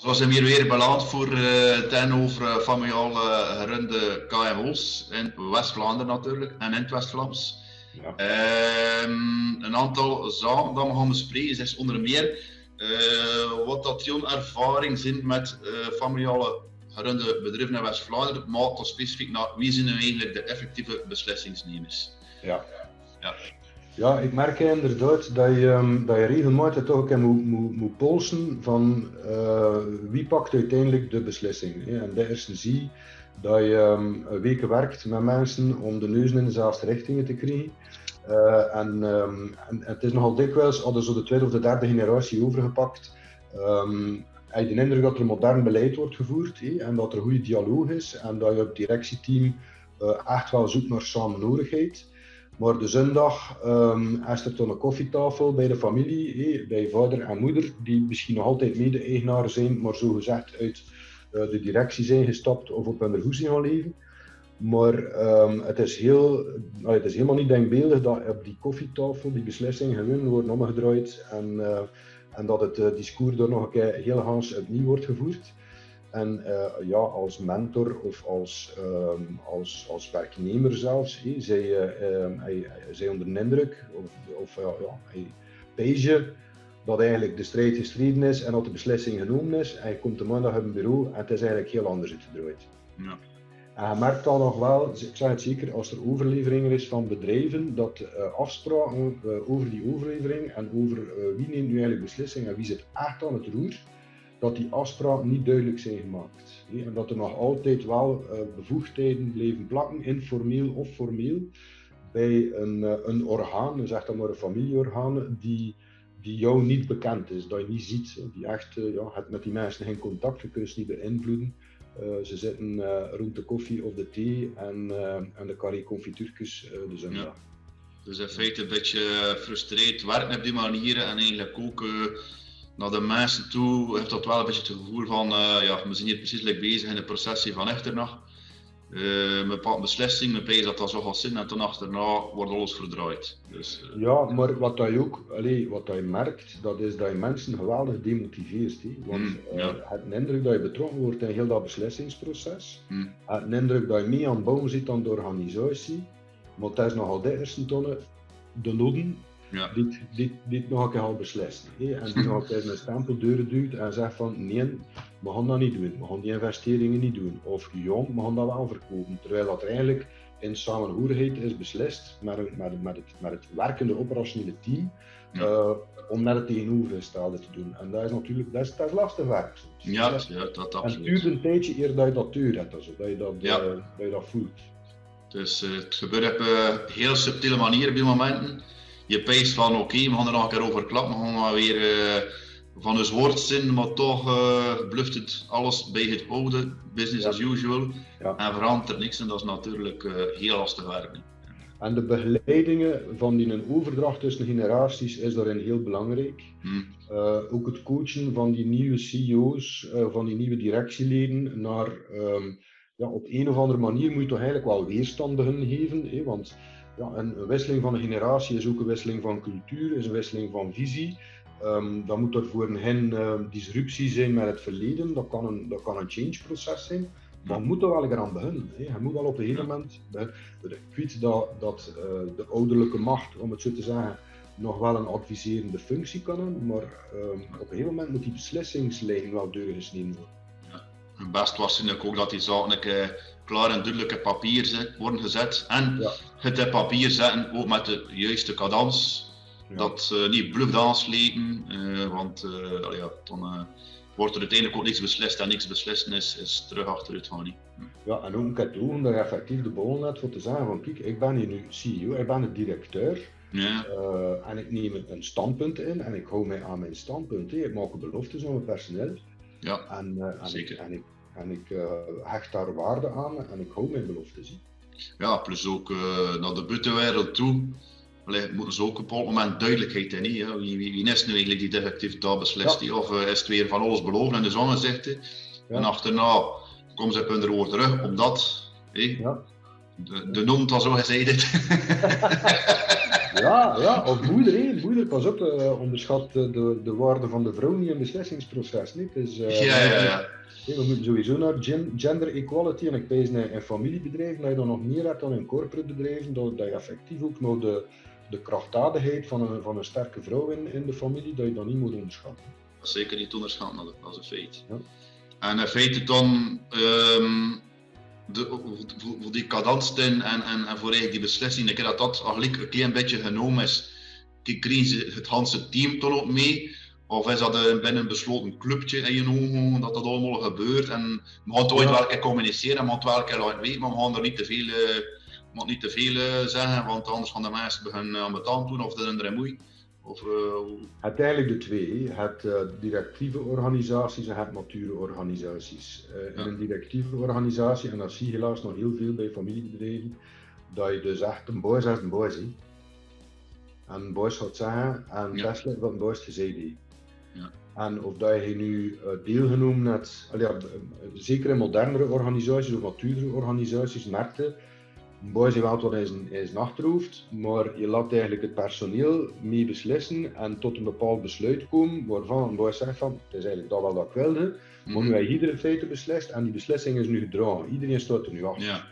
Zoals we hier weer beland voor ten over familiale gerunde KMO's in West-Vlaanderen natuurlijk en in het West-Vlaams. Ja. Een aantal zaken dat we gaan bespreken is onder meer wat dat jouw ervaring zijn met familiale gerunde bedrijven in West-Vlaanderen, maar toch specifiek naar wie zijn nu eigenlijk de effectieve beslissingsnemers. Ja, ik merk inderdaad dat je regelmatig toch ook moet polsen van wie pakt uiteindelijk de beslissing. En de eerste zie dat je weken werkt met mensen om de neuzen in dezelfde richtingen te krijgen. En het is nogal dikwijls, hadden zo de tweede of de derde generatie overgepakt, heb je de indruk dat er een modern beleid wordt gevoerd en dat er een goede dialoog is en dat je op het directieteam echt wel zoekt naar samenhorigheid. Maar de zondag is er dan een koffietafel bij de familie, bij vader en moeder, die misschien nog altijd mede-eigenaar zijn, maar zogezegd uit de directie zijn gestapt of op hun goesting gaan leven. Maar het is helemaal niet denkbeeldig dat op die koffietafel die beslissingen gewoon worden omgedraaid en dat het discours er nog een keer heel gaans opnieuw wordt gevoerd. En als mentor of als werknemer zelfs, zij onder de indruk hij peesje dat eigenlijk de strijd gestreden is en dat de beslissing genomen is. En je komt de maandag op een bureau en het is eigenlijk heel anders uitgedraaid. Ja. En je merkt dan nog wel, ik zeg het zeker, als er overlevering is van bedrijven, dat afspraken over die overlevering en over wie neemt nu eigenlijk beslissing en wie zit echt aan het roer, dat die afspraken niet duidelijk zijn gemaakt. En dat er nog altijd wel bevoegdheden blijven plakken, informeel of formeel, bij een orgaan, zeg dan maar een familieorgaan, die jou niet bekend is, dat je niet ziet. Die echt, je hebt met die mensen geen contact, je kunt ze niet beïnvloeden. Ze zitten rond de koffie of de thee en de carré confituurtjes de zondag. Ja. Dus in feite een beetje frustreerd werken op die manier en eigenlijk ook naar de mensen toe heeft dat wel een beetje het gevoel van we zijn hier precies bezig in de processie van achterna. Met een beslissing, met pees dat zo gaat zitten en toen achterna wordt alles verdraaid. Dus, ja, maar wat je merkt, dat is dat je mensen geweldig demotiveert. Want je hebt een indruk dat je betrokken wordt in heel dat beslissingsproces. Je hebt een indruk dat je mee aan het bouwen zit aan de organisatie. Maar het is nogal de eerste tonnen, de noden, die nog een keer al beslissen. En die nog een keer een stempel deuren duwt en zegt van nee, we gaan dat niet doen, we gaan die investeringen niet doen. Of jong, we gaan dat wel verkopen. Terwijl dat er eigenlijk in samenhorigheid is beslist met het werkende operationele team om net het tegenovergestelde te doen. En dat is natuurlijk dat is lastig werk. Ja, dat absoluut. En het duurt een tijdje eer dat je dat deur hebt, dat je dat voelt. Dus het gebeurt op een heel subtiele manier op die momenten. Je peest van oké, we gaan er nog een keer over klappen, we gaan weer van ons woord zijn, maar toch bluft het alles bij het oude, business as usual, en verandert niks en dat is natuurlijk heel lastig werken. En de begeleidingen van die overdracht tussen generaties is daarin heel belangrijk. Ook het coachen van die nieuwe CEO's, van die nieuwe directieleden naar op een of andere manier moet je toch eigenlijk wel weerstand beginnen geven, want een wisseling van een generatie is ook een wisseling van cultuur, is een wisseling van visie. Dan moet er voor hen disruptie zijn met het verleden, dat kan een change-proces zijn. Maar je moet er wel aan beginnen. Je moet wel op een gegeven moment beginnen. Ik weet dat de ouderlijke macht, om het zo te zeggen, nog wel een adviserende functie kan hebben, maar op een gegeven moment moet die beslissingslijn wel doorgesneden worden. Het best was natuurlijk ook dat die zaken klaar en duidelijk op papier worden gezet en het op papier zetten ook met de juiste cadans. Dat niet bluff aanslepen, want dan wordt er uiteindelijk ook niks beslist en niks beslissen is terug achteruit gaan. Ja, en ook het ogen dat je effectief de bol hebt voor te zeggen van kijk, ik ben hier nu CEO, ik ben de directeur en ik neem een standpunt in en ik hou mij aan mijn standpunt. Ik maak beloftes aan mijn personeel zeker. En ik hecht daar waarde aan en ik hou mijn beloftes. Ja, plus ook naar de buitenwereld toe. Moeten ze ook op een bepaald moment duidelijkheid in. Wie is nu eigenlijk die effectief dat beslist? Of is het weer van alles belogen en de zon zegt hij. En achterna komen ze op hun woord terug, omdat de noemt al zo gezegd. Ja, of moeder, moeder, pas op, onderschat de waarde van de vrouw niet in het beslissingsproces. Niet? Dus, Ja. we moeten sowieso naar gender equality, en ik wijs in familiebedrijven, dat je dan nog meer hebt dan in corporate bedrijven, dat je effectief ook nog de krachtdadigheid van een sterke vrouw in de familie, dat je dat niet moet onderschatten. Dat is zeker niet onderschatten, dat is een feit. Ja. En in feite dan, voor die cadans en voor eigenlijk die beslissing, ik heb dat eigenlijk een klein beetje genomen is, kregen ze het hele team dan ook mee? Of is dat binnen een besloten clubje in je ogen dat dat allemaal gebeurt? En we gaan het ooit wel een keer communiceren, we gaan het wel een keer laten weten, maar we gaan er niet te veel zeggen, want anders gaan de mensen beginnen aan betaald doen of er een moeite. Het eigenlijk de twee. Je hebt directieve organisaties en je hebt mature organisaties. In een directieve organisatie, en dat zie je helaas nog heel veel bij familiebedrijven, dat je dus echt een boys is een boys. En een boys gaat zeggen, en best wat een boys gezegd heeft. Ja. En of dat je nu deelgenomen hebt, zeker in modernere organisaties of maturere organisaties, merkte boys heeft wel wat in zijn achterhoofd, maar je laat eigenlijk het personeel mee beslissen en tot een bepaald besluit komen waarvan een boy zegt van, het is eigenlijk dat wel dat ik wilde, maar nu heeft iedereen in feite beslist en die beslissing is nu gedragen. Iedereen staat er nu achter. Ja.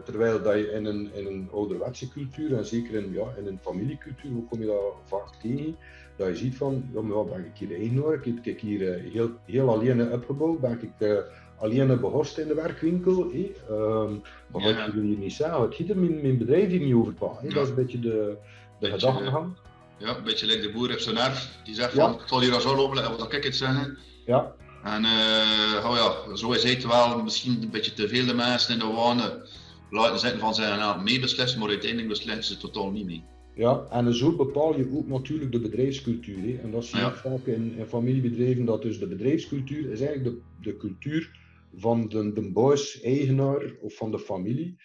Terwijl dat je in een ouderwetse cultuur en zeker in een familiecultuur, hoe kom je dat vaak tegen, dat je ziet van, ja, maar ben ik hier de eigenaar, ik heb hier heel alleen opgebouwd, ben ik alleen behorst in de werkwinkel, maar wat je hier niet zeggen, wat hier mijn bedrijf hier niet overpakken. Dat is een beetje de gedachtegang. Ja, een beetje like de boer heeft zijn erf, die zegt van, ik zal hier zo lopen, wat ik het zeggen. Ja. En zo is het wel misschien een beetje te veel de mensen in de wanen laten zitten van zijn meebeslissen, maar uiteindelijk beslissen ze totaal niet mee. Ja, en zo bepaal je ook natuurlijk de bedrijfscultuur. En dat zie je vaak in familiebedrijven, dat dus de bedrijfscultuur is eigenlijk de cultuur van de boys, eigenaar of van de familie.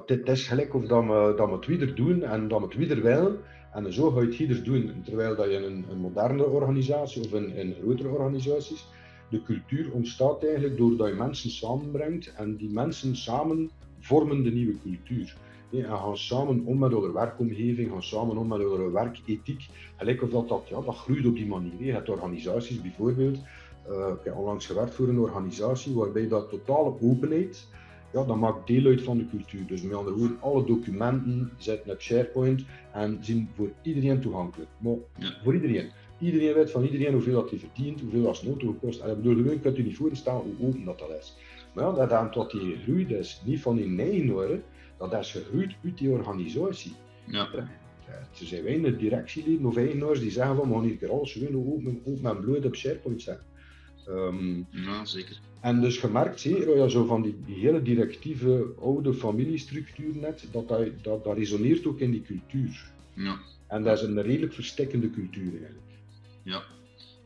Het is gelijk of dat we het weer doen en dat we het weer willen. En zo ga je het hier doen. Terwijl dat je in een moderne organisatie of in grotere organisaties, de cultuur ontstaat eigenlijk doordat je mensen samenbrengt en die mensen samen vormen de nieuwe cultuur. En gaan samen om met hun werkomgeving, gaan samen om met hun werkethiek. Gelijk of dat groeit op die manier. Je hebt organisaties bijvoorbeeld, ik heb onlangs gewerkt voor een organisatie waarbij dat totale openheid, dat maakt deel uit van de cultuur. Dus met andere woorden, alle documenten zitten op SharePoint en zijn voor iedereen toegankelijk. Maar voor iedereen. Iedereen weet van iedereen hoeveel dat hij verdient, hoeveel dat zijn auto gekost. En ik bedoel, gewoon kunt u niet voorstellen hoe open dat is. Maar dat aantal die gegroeid is, niet van die eigenaren, dat is gegroeid uit die organisatie. Ja. Er zijn weinig directieleden of eigenaars die zeggen van, we gaan hier alles gewoon open en bloot op SharePoint zetten. Ja, zeker. En dus gemerkt, zo van die hele directieve oude familiestructuur net, dat resoneert ook in die cultuur. Ja. En dat is een redelijk verstikkende cultuur eigenlijk. Ja.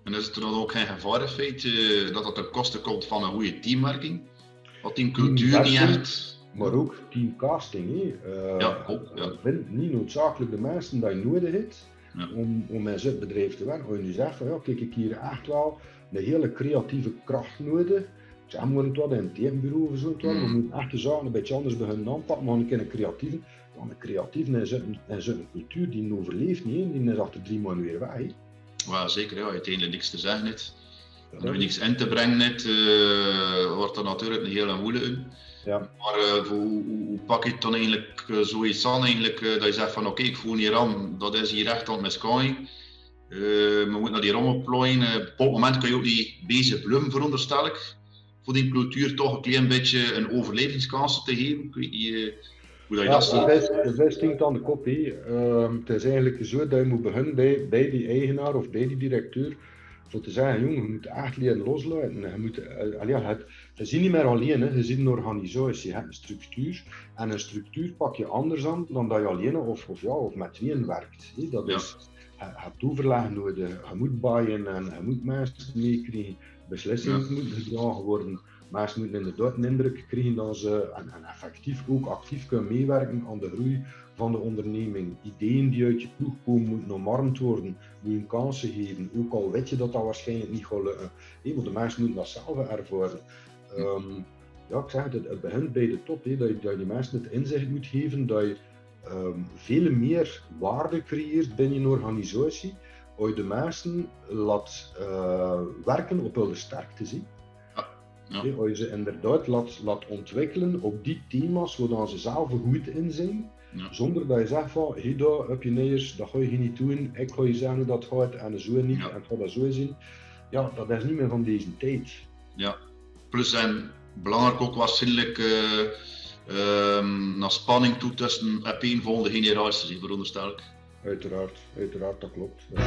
En is het er dan ook geen gevaar in feite dat dat ten koste komt van een goede teamwerking? Wat die cultuur niet echt... Maar ook teamcasting. Vind niet noodzakelijk de mensen die je nodig hebt om in zo'n bedrijf te werken. Als je nu zegt van kijk, ik hier echt wel een hele creatieve kracht nodig. We moeten wat in het teambureau of zo. We moeten echt de zaken een beetje anders beginnen aanpakken, maar een creatieve. Want een creatieve is een cultuur die overleeft niet, die is achter 3 maanden weer weg. Ja, zeker, uiteindelijk niks te zeggen net. En als je niks in te brengen net, wordt dat natuurlijk een hele moeilijke. Ja. Maar hoe pak je het dan eigenlijk zoiets aan, dat je zegt van oké, ik voel hier aan, dat is hier echt aan het misgaan. We moeten naar die rommel plooien. Op het moment kun je ook die bezig bloemen, veronderstel ik, voor die cultuur toch een klein beetje een overlevingskans te geven. Ik weet niet hoe dat je dat ziet. Dat stinkt aan de kop. Het is eigenlijk zo dat je moet beginnen bij die eigenaar of bij die directeur. Voor te zeggen, jongen, je moet echt leren loslaten. Je ziet niet meer alleen, je ziet een organisatie, je hebt een structuur. En een structuur pak je anders aan dan dat je alleen of met tweeën werkt. Dat is, je hebt overleg nodig, je moet baaien en je moet mensen meekrijgen. Beslissingen moeten gedragen worden. Mensen moeten inderdaad een indruk krijgen dat ze en effectief ook actief kunnen meewerken aan de groei van de onderneming. Ideeën die uit je ploeg komen moeten omarmd worden, moeten kansen geven. Ook al weet je dat dat waarschijnlijk niet gaat lukken. Want de mensen moeten dat zelf ervaren. Ik zeg het begint bij de top, dat je die mensen het inzicht moet geven dat je veel meer waarde creëert binnen je organisatie als je de mensen laat werken op hun sterkte. Ja. Als je ze inderdaad laat ontwikkelen op die thema's waar ze zelf goed in zijn, zonder dat je zegt van, hey, daar heb je neers, dat ga je niet doen, ik ga je zeggen hoe dat gaat en zo niet, en het gaat dat zo zien. Ja, dat is niet meer van deze tijd. Ja, plus en belangrijk ook waarschijnlijk naar spanning toe tussen een volgende generatie, veronderstel ik. Uiteraard, dat klopt. Dat